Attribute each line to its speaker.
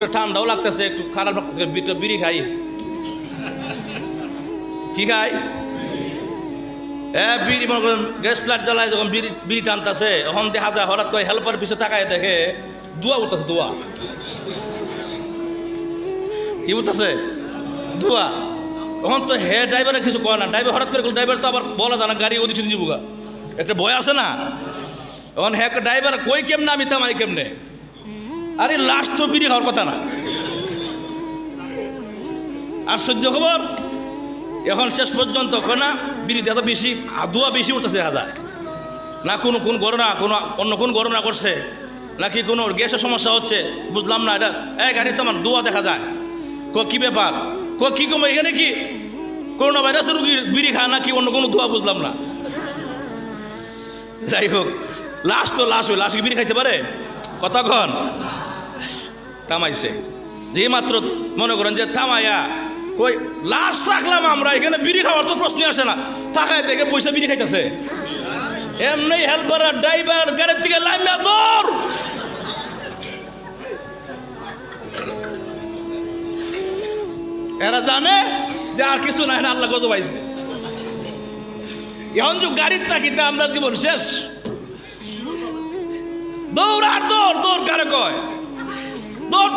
Speaker 1: ঠান্ডাও লাগতেছে, একটু খারাপ লাগতেছে, বিড়ি খাই। কি খাই? বিড়ি মনে করেন গ্যাস লাইট জ্বালায় যখন বিড়ি টানতেছে, এখন দেখা যায় হঠাৎ করে হেল্পার পিছনে তাকায় দেখে ধোঁয়া উঠতেছে। ধোঁয়া কি উঠতেছে? ধোঁয়া। এখন তো হে ড্রাইভারে কিছু কয় না, ড্রাইভার হঠাৎ করে ড্রাইভার তো আবার বলা যায় না, গাড়ি ওদিক সেদিন যাবো, একটা ভয় আছে না। এখন হ্যাঁ ড্রাইভার কই কেমনে আমি তামাই কেমনে? আরে লাস্ট তো বিড়ি খাওয়ার কথা না। আশ্চর্য খবর, এখন শেষ পর্যন্ত না বিড়িতে এত বেশি ধোঁয়া বেশি উঠতেছে দেখা যায় না। কোন ঘটনা, অন্য কোন ঘটনা করছে নাকি কোনো গ্যাসের সমস্যা হচ্ছে বুঝলাম না। এটা গাড়ি তো আমার ধোঁয়া দেখা যায়। কি ব্যাপার? কি কম এখানে কি করোনা ভাইরাসের রুগী বিড়ি খায় নাকি অন্য কোনো ধোঁয়া বুঝলাম না। যাই হোক, লাশ কি বিড়ি খাইতে পারে? কতক্ষণ থামাইছে, যে মাত্র মনে করেন যে থামাইয়া কই লাশ রাখলাম আমরা এখানে, বিড়ি খাওয়ার তো প্রশ্নই আসে না। থাকায় দেখে পয়সা বিড়ি খাইতেছে। এমনি হেল্পার ড্রাইভার গাড়ির থেকে লাইমা দৌড়। এরা জানে যে আর কিছু নাই, না আল্লাহ গজব আইছে। এখন যে গাড়ির তাকিতে আমরা জীবন শেষ। দৌড় আর দৌড়, দৌড় কারে কয়? দৌড়